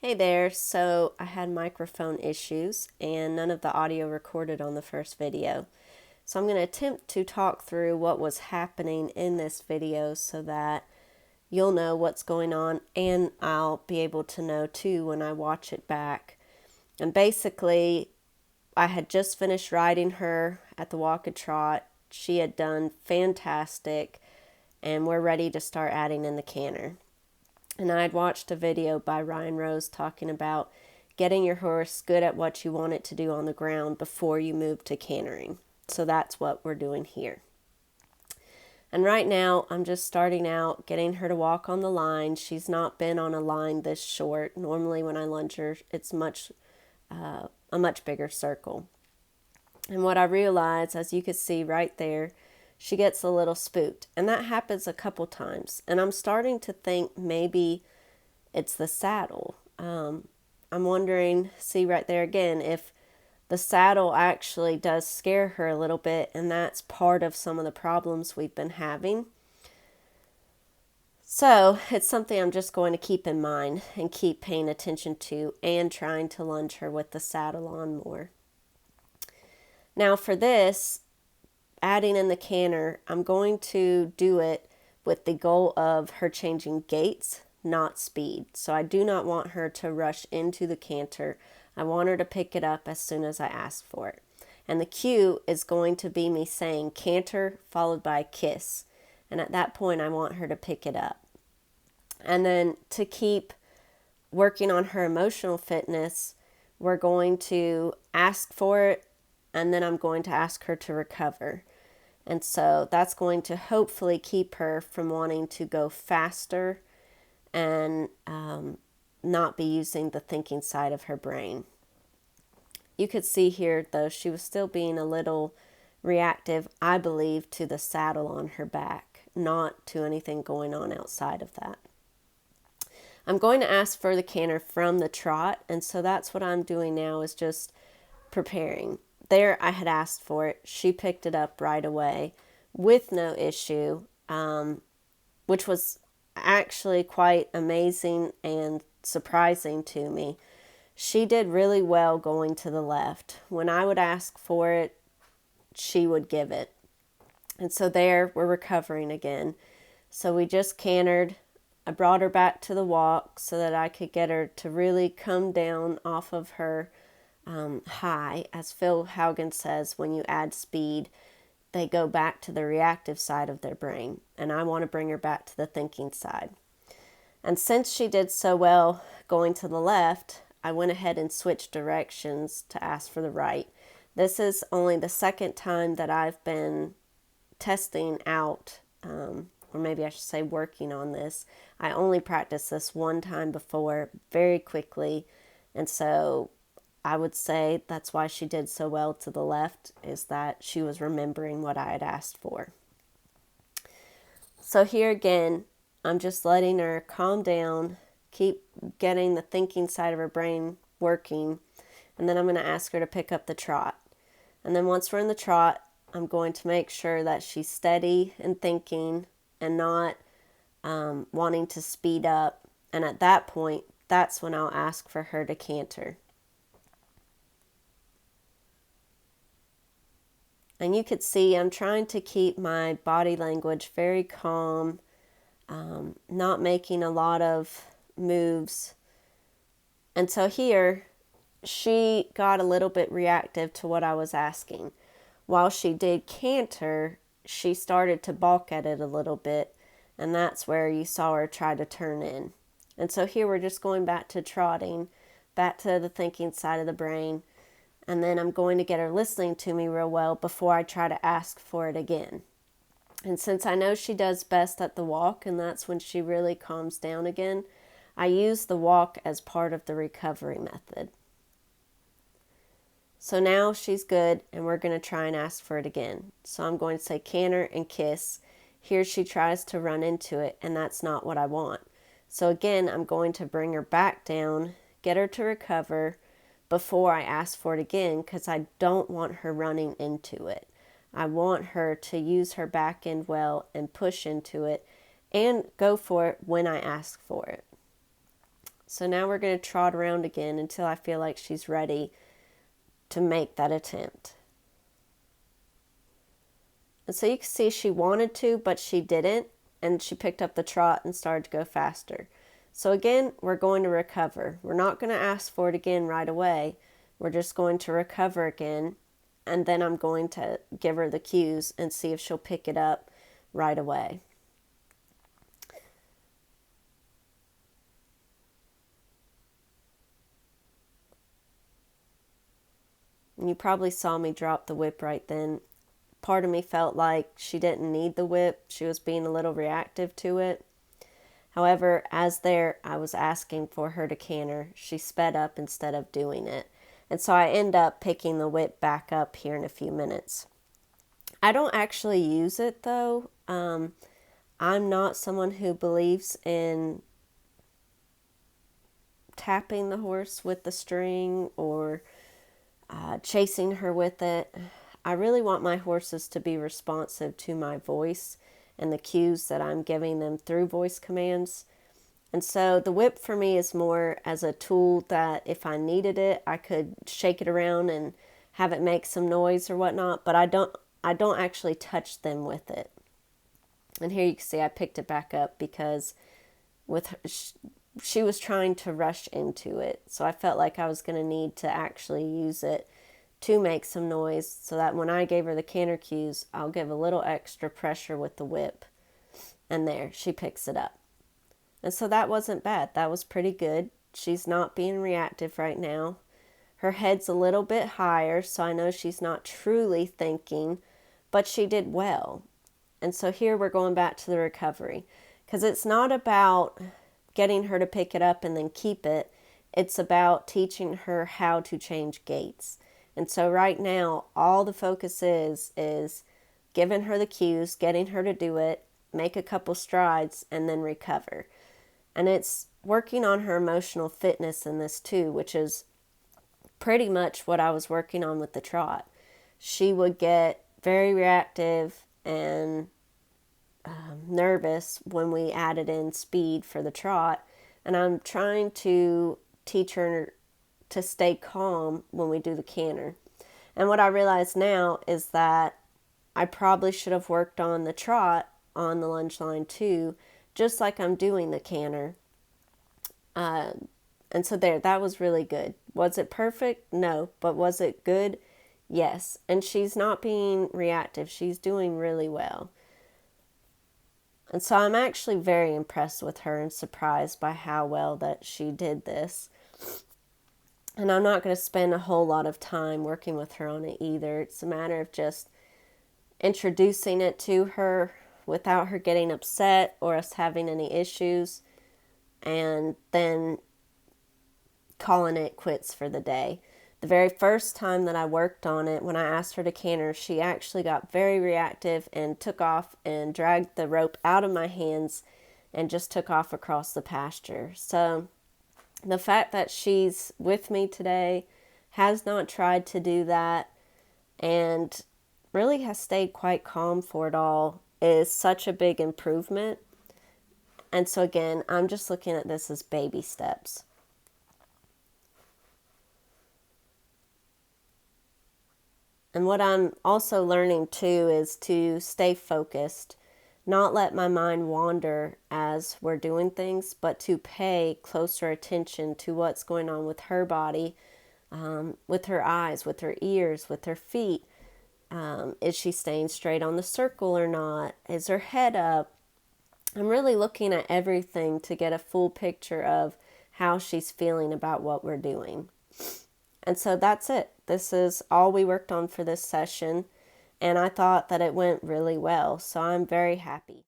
Hey there, so I had microphone issues and none of the audio recorded on the first video. So I'm going to attempt to talk through what was happening in this video so that you'll know what's going on and I'll be able to know too when I watch it back. And basically, I had just finished riding her at the walk and trot. She had done fantastic and we're ready to start adding in the canter. And I'd watched a video by Ryan Rose talking about getting your horse good at what you want it to do on the ground before you move to cantering. So that's what we're doing here. And right now, I'm just starting out getting her to walk on the line. She's not been on a line this short. Normally when I lunge her, it's a much bigger circle. And what I realized, as you could see right there, she gets a little spooked. And that happens a couple times. And I'm starting to think maybe it's the saddle. I'm wondering, see right there again, if the saddle actually does scare her a little bit, and that's part of some of the problems we've been having. So it's something I'm just going to keep in mind and keep paying attention to and trying to lunge her with the saddle on more. Now for this, adding in the canter, I'm going to do it with the goal of her changing gaits, not speed. So I do not want her to rush into the canter. I want her to pick it up as soon as I ask for it. And the cue is going to be me saying canter followed by kiss. And at that point, I want her to pick it up. And then to keep working on her emotional fitness, we're going to ask for it, and then I'm going to ask her to recover. And so that's going to hopefully keep her from wanting to go faster and not be using the thinking side of her brain. You could see here, though, she was still being a little reactive, I believe, to the saddle on her back, not to anything going on outside of that. I'm going to ask for the canter from the trot, and so that's what I'm doing now, is just preparing. There, I had asked for it. She picked it up right away with no issue, which was actually quite amazing and surprising to me. She did really well going to the left. When I would ask for it, she would give it. And so there, we're recovering again. So we just cantered. I brought her back to the walk so that I could get her to really come down off of her high. As Phil Haugen says, when you add speed, they go back to the reactive side of their brain. And I want to bring her back to the thinking side. And since she did so well going to the left, I went ahead and switched directions to ask for the right. This is only the second time that I've been testing out, or maybe I should say working on this. I only practiced this one time before, very quickly, and so I would say that's why she did so well to the left, is that she was remembering what I had asked for. So here again, I'm just letting her calm down, keep getting the thinking side of her brain working, and then I'm going to ask her to pick up the trot. And then once we're in the trot, I'm going to make sure that she's steady and thinking and not wanting to speed up. And at that point, that's when I'll ask for her to canter. And you could see I'm trying to keep my body language very calm, not making a lot of moves. And so here, she got a little bit reactive to what I was asking. While she did canter, she started to balk at it a little bit, and that's where you saw her try to turn in. And so here we're just going back to trotting, back to the thinking side of the brain, and then I'm going to get her listening to me real well before I try to ask for it again. And since I know she does best at the walk, and that's when she really calms down again, I use the walk as part of the recovery method. So now she's good, and we're going to try and ask for it again. So I'm going to say canter and kiss. Here she tries to run into it, and that's not what I want. So again, I'm going to bring her back down, get her to recover before I ask for it again, because I don't want her running into it. I want her to use her back end well and push into it and go for it when I ask for it. So now we're going to trot around again until I feel like she's ready to make that attempt. And so you can see she wanted to, but she didn't, and she picked up the trot and started to go faster. So again, we're going to recover. We're not going to ask for it again right away. We're just going to recover again, and then I'm going to give her the cues and see if she'll pick it up right away. And you probably saw me drop the whip right then. Part of me felt like she didn't need the whip. She was being a little reactive to it. However, as I was asking for her to canter, she sped up instead of doing it. And so I end up picking the whip back up here in a few minutes. I don't actually use it though. I'm not someone who believes in tapping the horse with the string or chasing her with it. I really want my horses to be responsive to my voice and the cues that I'm giving them through voice commands. And so the whip for me is more as a tool that if I needed it, I could shake it around and have it make some noise or whatnot, but I don't actually touch them with it. And here you can see I picked it back up because with her, she was trying to rush into it. So I felt like I was going to need to actually use it to make some noise so that when I gave her the canter cues, I'll give a little extra pressure with the whip. And there, she picks it up. And so that wasn't bad. That was pretty good. She's not being reactive right now. Her head's a little bit higher, so I know she's not truly thinking, but she did well. And so here we're going back to the recovery, because it's not about getting her to pick it up and then keep it. It's about teaching her how to change gaits. And so right now, all the focus is giving her the cues, getting her to do it, make a couple strides, and then recover. And it's working on her emotional fitness in this too, which is pretty much what I was working on with the trot. She would get very reactive and nervous when we added in speed for the trot. And I'm trying to teach her to stay calm when we do the canter. And what I realize now is that I probably should have worked on the trot on the lunge line too, just like I'm doing the canter. And so that was really good. Was it perfect? No. But was it good? Yes. And she's not being reactive. She's doing really well. And so I'm actually very impressed with her and surprised by how well that she did this. And I'm not going to spend a whole lot of time working with her on it either. It's a matter of just introducing it to her without her getting upset or us having any issues, and then calling it quits for the day. The very first time that I worked on it, when I asked her to canter, she actually got very reactive and took off and dragged the rope out of my hands and just took off across the pasture. So the fact that she's with me today, has not tried to do that, and really has stayed quite calm for it all is such a big improvement. And so again, I'm just looking at this as baby steps. And what I'm also learning too is to stay focused, not let my mind wander as we're doing things, but to pay closer attention to what's going on with her body, with her eyes, with her ears, with her feet. Is she staying straight on the circle or not? Is her head up? I'm really looking at everything to get a full picture of how she's feeling about what we're doing. And so that's it. This is all we worked on for this session. And I thought that it went really well. So I'm very happy.